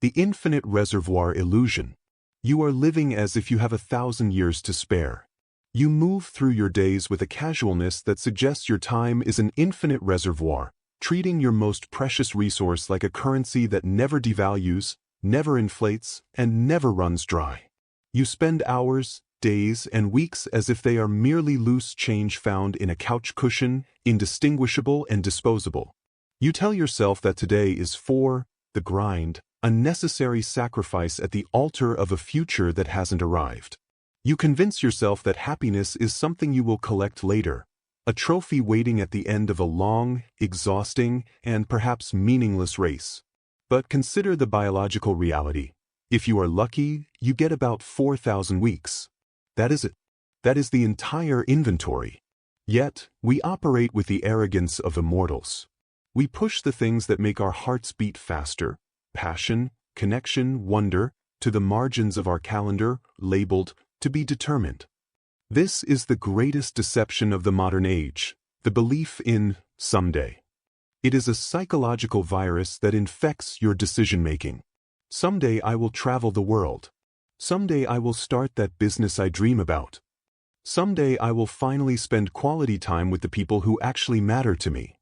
The Infinite Reservoir Illusion. You are living as if you have 1,000 years to spare. You move through your days with a casualness that suggests your time is an infinite reservoir, treating your most precious resource like a currency that never devalues, never inflates, and never runs dry. You spend hours, days, and weeks as if they are merely loose change found in a couch cushion, indistinguishable and disposable. You tell yourself that today is for the grind, a necessary sacrifice at the altar of a future that hasn't arrived. You convince yourself that happiness is something you will collect later, a trophy waiting at the end of a long, exhausting, and perhaps meaningless race. But consider the biological reality. If you are lucky, you get about 4,000 weeks. That is it. That is the entire inventory. Yet, we operate with the arrogance of immortals. We push the things that make our hearts beat faster, passion, connection, wonder, to the margins of our calendar, labeled to be determined. This is the greatest deception of the modern age, the belief in someday. It is a psychological virus that infects your decision-making. Someday I will travel the world. Someday I will start that business I dream about. Someday I will finally spend quality time with the people who actually matter to me.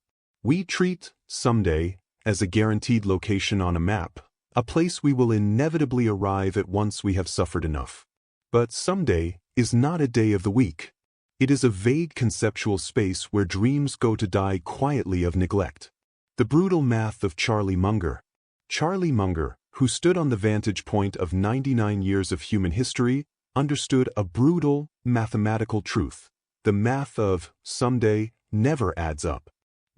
We treat someday as a guaranteed location on a map, a place we will inevitably arrive at once we have suffered enough. But someday is not a day of the week. It is a vague conceptual space where dreams go to die quietly of neglect. The brutal math of Charlie Munger. Charlie Munger, who stood on the vantage point of 99 years of human history, understood a brutal, mathematical truth. The math of someday never adds up.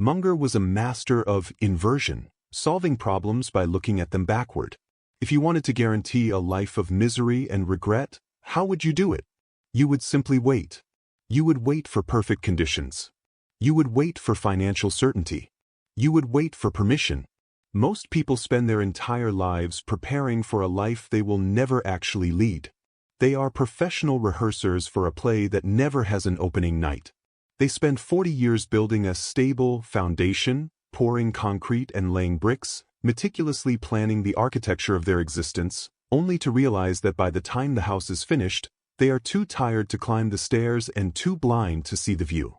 Munger was a master of inversion, solving problems by looking at them backward. If you wanted to guarantee a life of misery and regret, how would you do it? You would simply wait. You would wait for perfect conditions. You would wait for financial certainty. You would wait for permission. Most people spend their entire lives preparing for a life they will never actually lead. They are professional rehearsers for a play that never has an opening night. They spend 40 years building a stable foundation, pouring concrete and laying bricks, meticulously planning the architecture of their existence, only to realize that by the time the house is finished, they are too tired to climb the stairs and too blind to see the view.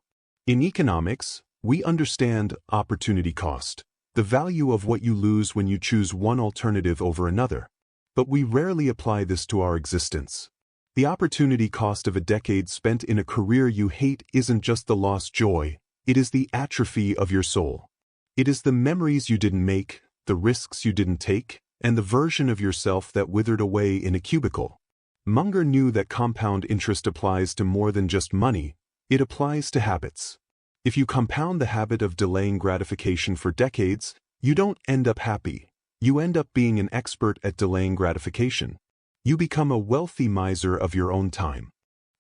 In economics, we understand opportunity cost, the value of what you lose when you choose one alternative over another. But we rarely apply this to our existence. The opportunity cost of a decade spent in a career you hate isn't just the lost joy, it is the atrophy of your soul. It is the memories you didn't make, the risks you didn't take, and the version of yourself that withered away in a cubicle. Munger knew that compound interest applies to more than just money, it applies to habits. If you compound the habit of delaying gratification for decades, you don't end up happy. You end up being an expert at delaying gratification. You become a wealthy miser of your own time.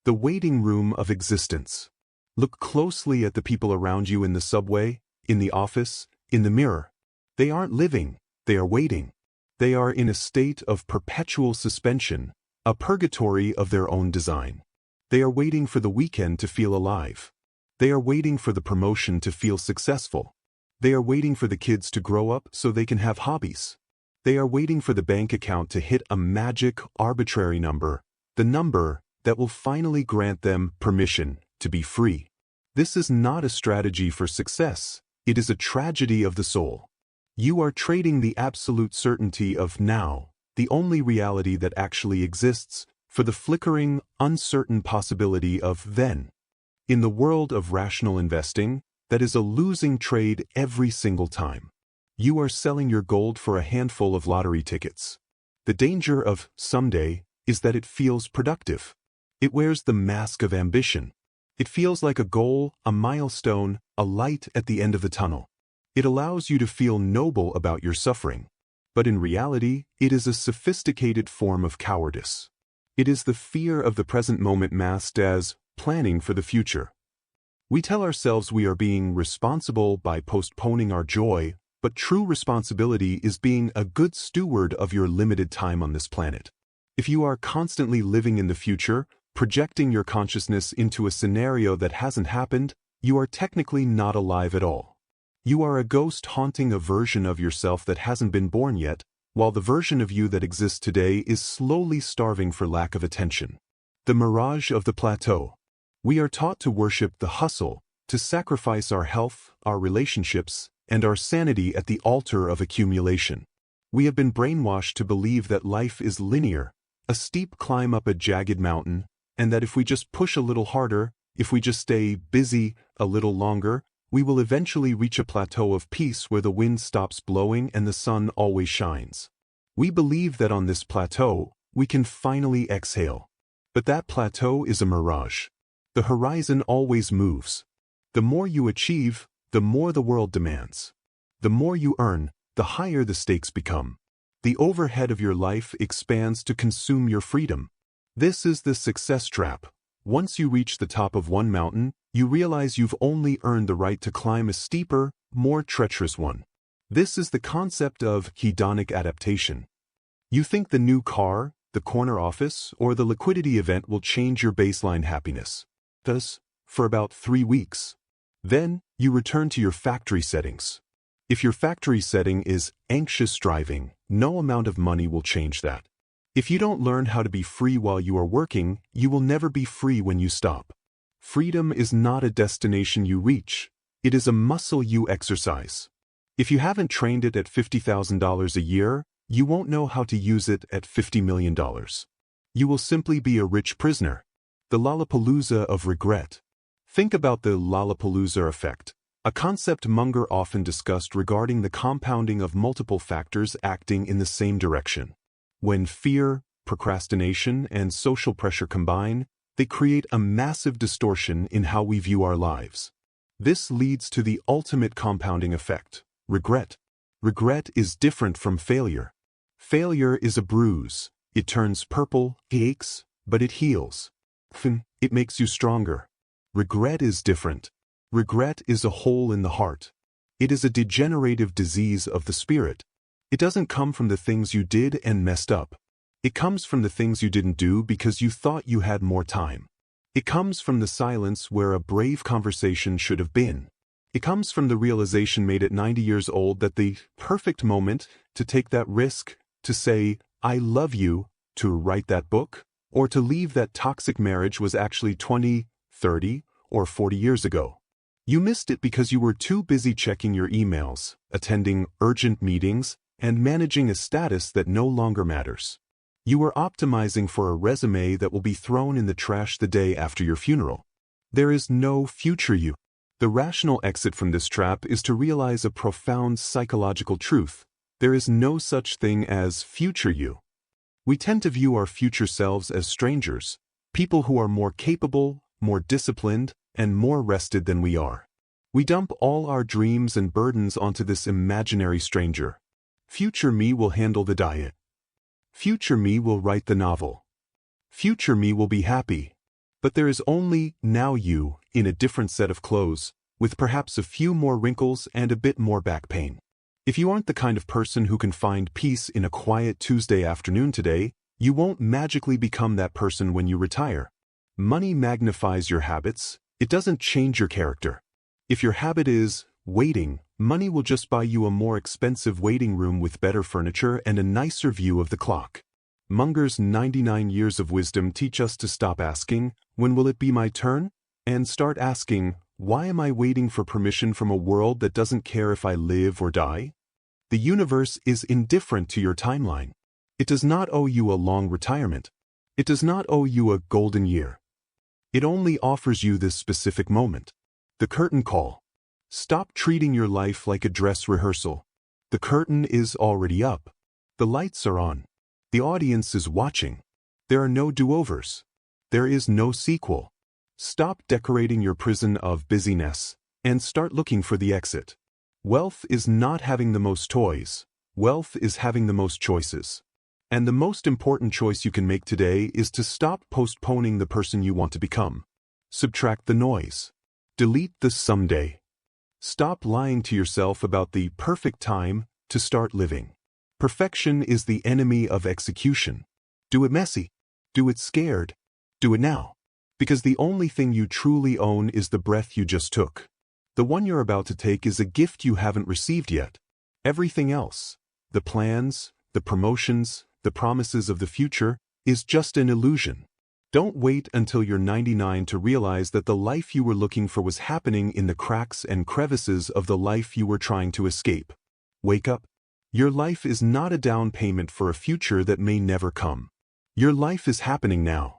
The waiting room of existence. Look closely at the people around you in the subway, in the office, in the mirror. They aren't living, they are waiting. They are in a state of perpetual suspension, a purgatory of their own design. They are waiting for the weekend to feel alive. They are waiting for the promotion to feel successful. They are waiting for the kids to grow up so they can have hobbies. They are waiting for the bank account to hit a magic, arbitrary number, the number that will finally grant them permission to be free. This is not a strategy for success, it is a tragedy of the soul. You are trading the absolute certainty of now, the only reality that actually exists, for the flickering, uncertain possibility of then. In the world of rational investing, that is a losing trade every single time. You are selling your gold for a handful of lottery tickets. The danger of someday is that it feels productive. It wears the mask of ambition. It feels like a goal, a milestone, a light at the end of the tunnel. It allows you to feel noble about your suffering. But in reality, it is a sophisticated form of cowardice. It is the fear of the present moment masked as planning for the future. We tell ourselves we are being responsible by postponing our joy, but true responsibility is being a good steward of your limited time on this planet. If you are constantly living in the future, projecting your consciousness into a scenario that hasn't happened, you are technically not alive at all. You are a ghost haunting a version of yourself that hasn't been born yet, while the version of you that exists today is slowly starving for lack of attention. The mirage of the plateau. We are taught to worship the hustle, to sacrifice our health, our relationships, and our sanity at the altar of accumulation. We have been brainwashed to believe that life is linear, a steep climb up a jagged mountain, and that if we just push a little harder, if we just stay busy a little longer, we will eventually reach a plateau of peace where the wind stops blowing and the sun always shines. We believe that on this plateau, we can finally exhale. But that plateau is a mirage. The horizon always moves. The more you achieve, the more the world demands. The more you earn, the higher the stakes become. The overhead of your life expands to consume your freedom. This is the success trap. Once you reach the top of one mountain, you realize you've only earned the right to climb a steeper, more treacherous one. This is the concept of hedonic adaptation. You think the new car, the corner office, or the liquidity event will change your baseline happiness. Thus, for about 3 weeks. Then, you return to your factory settings. If your factory setting is anxious striving, no amount of money will change that. If you don't learn how to be free while you are working, you will never be free when you stop. Freedom is not a destination you reach. It is a muscle you exercise. If you haven't trained it at $50,000 a year, you won't know how to use it at $50 million. You will simply be a rich prisoner. The Lollapalooza of regret. Think about the Lollapalooza effect, a concept Munger often discussed regarding the compounding of multiple factors acting in the same direction. When fear, procrastination, and social pressure combine, they create a massive distortion in how we view our lives. This leads to the ultimate compounding effect, regret. Regret is different from failure. Failure is a bruise. It turns purple, aches, but it heals. It makes you stronger. Regret is different. Regret is a hole in the heart. It is a degenerative disease of the spirit. It doesn't come from the things you did and messed up. It comes from the things you didn't do because you thought you had more time. It comes from the silence where a brave conversation should have been. It comes from the realization made at 90 years old that the perfect moment to take that risk, to say, I love you, to write that book, or to leave that toxic marriage was actually 20, 30, or 40 years ago. You missed it because you were too busy checking your emails, attending urgent meetings, and managing a status that no longer matters. You were optimizing for a resume that will be thrown in the trash the day after your funeral. There is no future you. The rational exit from this trap is to realize a profound psychological truth. There is no such thing as future you. We tend to view our future selves as strangers, people who are more capable, more disciplined, and more rested than we are. We dump all our dreams and burdens onto this imaginary stranger. Future me will handle the diet. Future me will write the novel. Future me will be happy. But there is only now you in a different set of clothes, with perhaps a few more wrinkles and a bit more back pain. If you aren't the kind of person who can find peace in a quiet Tuesday afternoon today, you won't magically become that person when you retire. Money magnifies your habits. It doesn't change your character. If your habit is waiting, money will just buy you a more expensive waiting room with better furniture and a nicer view of the clock. Munger's 99 years of wisdom teach us to stop asking, when will it be my turn? And start asking, why am I waiting for permission from a world that doesn't care if I live or die? The universe is indifferent to your timeline. It does not owe you a long retirement. It does not owe you a golden year. It only offers you this specific moment. The curtain call. Stop treating your life like a dress rehearsal. The curtain is already up. The lights are on. The audience is watching. There are no do-overs. There is no sequel. Stop decorating your prison of busyness and start looking for the exit. Wealth is not having the most toys. Wealth is having the most choices. And the most important choice you can make today is to stop postponing the person you want to become. Subtract the noise. Delete the someday. Stop lying to yourself about the perfect time to start living. Perfection is the enemy of execution. Do it messy. Do it scared. Do it now. Because the only thing you truly own is the breath you just took. The one you're about to take is a gift you haven't received yet. Everything else, the plans, the promotions, the promises of the future, is just an illusion. Don't wait until you're 99 to realize that the life you were looking for was happening in the cracks and crevices of the life you were trying to escape. Wake up. Your life is not a down payment for a future that may never come. Your life is happening now.